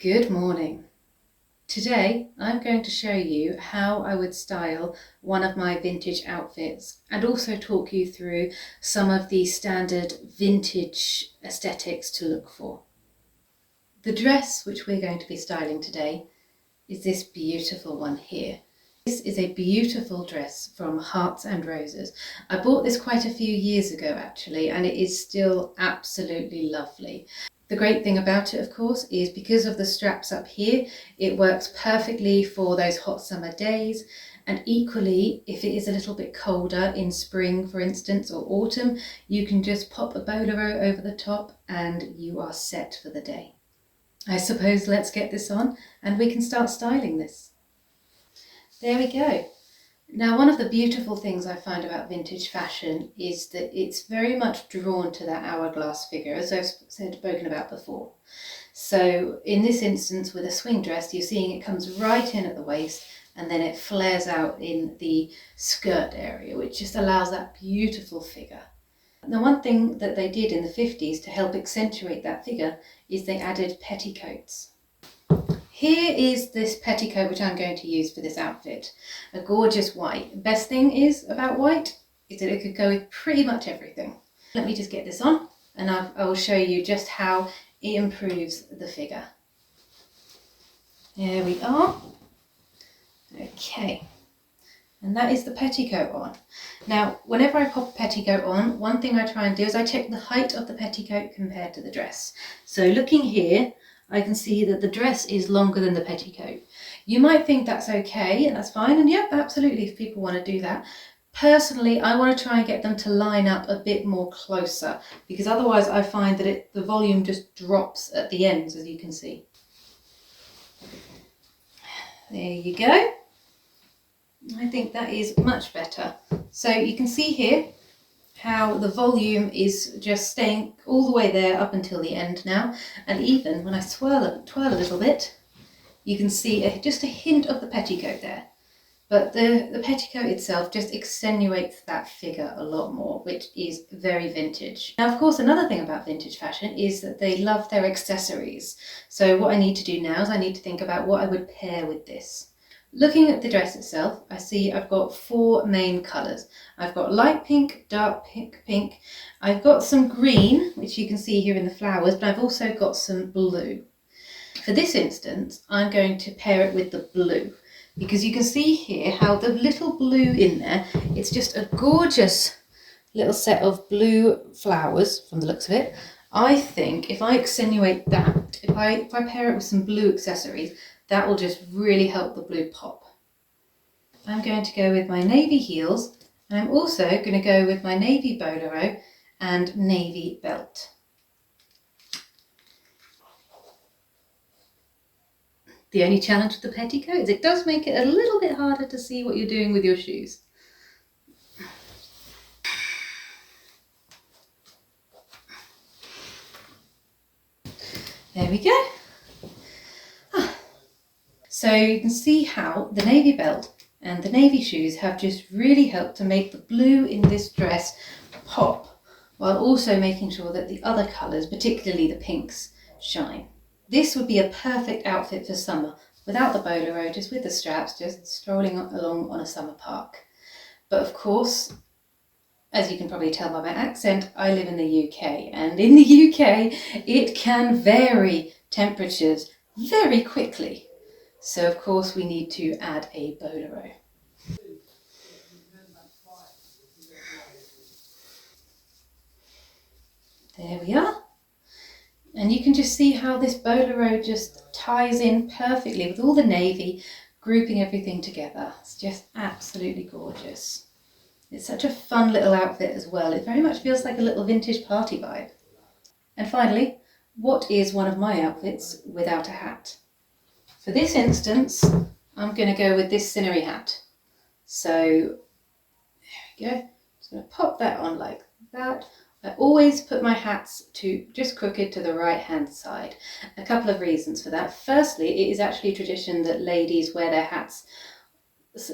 Good morning. Today I'm going to show you how I would style one of my vintage outfits and also talk you through some of the standard vintage aesthetics to look for. The dress which we're going to be styling today is this beautiful one here. This is a beautiful dress from Hearts and Roses. I bought this quite a few years ago actually, and it is still absolutely lovely. The great thing about it, of course, is because of the straps up here, it works perfectly for those hot summer days. And equally, if it is a little bit colder in spring, for instance, or autumn, you can just pop a bolero over the top and you are set for the day. I suppose let's get this on and we can start styling this. There we go. Now, one of the beautiful things I find about vintage fashion is that it's very much drawn to that hourglass figure, as I've spoken about before. So in this instance, with a swing dress, you're seeing it comes right in at the waist and then it flares out in the skirt area, which just allows that beautiful figure. Now, one thing that they did in the 50s to help accentuate that figure is they added petticoats. Here is this petticoat which I'm going to use for this outfit, a gorgeous white. Best thing is about white is that it could go with pretty much everything. Let me just get this on and I will show you just how it improves the figure. There we are. Okay, and that is the petticoat on. Now, whenever I pop a petticoat on, one thing I try and do is I check the height of the petticoat compared to the dress. So looking here, I can see that the dress is longer than the petticoat. You might think that's okay, and that's fine, and yep, absolutely, if people want to do that. Personally, I want to try and get them to line up a bit more closer, because otherwise I find that the volume just drops at the ends, as you can see. There you go. I think that is much better. So you can see here how the volume is just staying all the way there up until the end now, and even when I twirl a little bit, you can see just a hint of the petticoat there. But the petticoat itself just accentuates that figure a lot more, which is very vintage. Now, of course, another thing about vintage fashion is that they love their accessories. So what I need to do now is I need to think about what I would pair with this. Looking at the dress itself, I see I've got four main colours. I've got light pink, dark pink, I've got some green, which you can see here in the flowers, but I've also got some blue. For this instance, I'm going to pair it with the blue, because you can see here how the little blue in there, it's just a gorgeous little set of blue flowers from the looks of it. I think if I accentuate that, if I pair it with some blue accessories, that will just really help the blue pop. I'm going to go with my navy heels, and I'm also going to go with my navy bolero and navy belt. The only challenge with the petticoat is it does make it a little bit harder to see what you're doing with your shoes. There we go. So you can see how the navy belt and the navy shoes have just really helped to make the blue in this dress pop, while also making sure that the other colours, particularly the pinks, shine. This would be a perfect outfit for summer, without the bolero, just with the straps, just strolling along on a summer park. But of course, as you can probably tell by my accent, I live in the UK, and in the UK it can vary temperatures very quickly. So of course we need to add a bolero. There we are. And you can just see how this bolero just ties in perfectly with all the navy, grouping everything together. It's just absolutely gorgeous. It's such a fun little outfit as well. It very much feels like a little vintage party vibe. And finally, what is one of my outfits without a hat? For this instance, I'm going to go with this scenery hat. So there we go. I'm just going to pop that on like that. I always put my hats to just crooked to the right hand side. A couple of reasons for that. Firstly, it is actually tradition that ladies wear their hats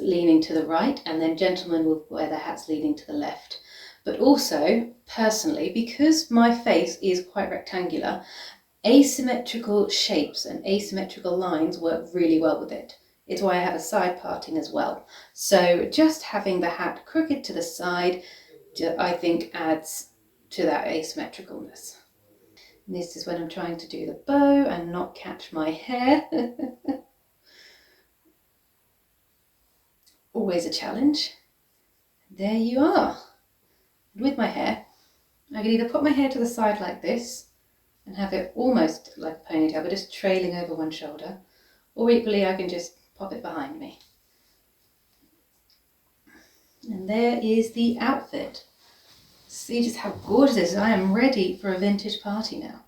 leaning to the right, and then gentlemen will wear their hats leaning to the left. But also, personally, because my face is quite rectangular, Asymmetrical shapes and asymmetrical lines work really well with it. It's why I have a side parting as well. So just having the hat crooked to the side, I think adds to that asymmetricalness. And this is when I'm trying to do the bow and not catch my hair. Always a challenge. There you are. With my hair, I can either put my hair to the side like this and have it almost like a ponytail, but just trailing over one shoulder, or equally I can just pop it behind me. And there is the outfit. See just how gorgeous it is. I am ready for a vintage party now.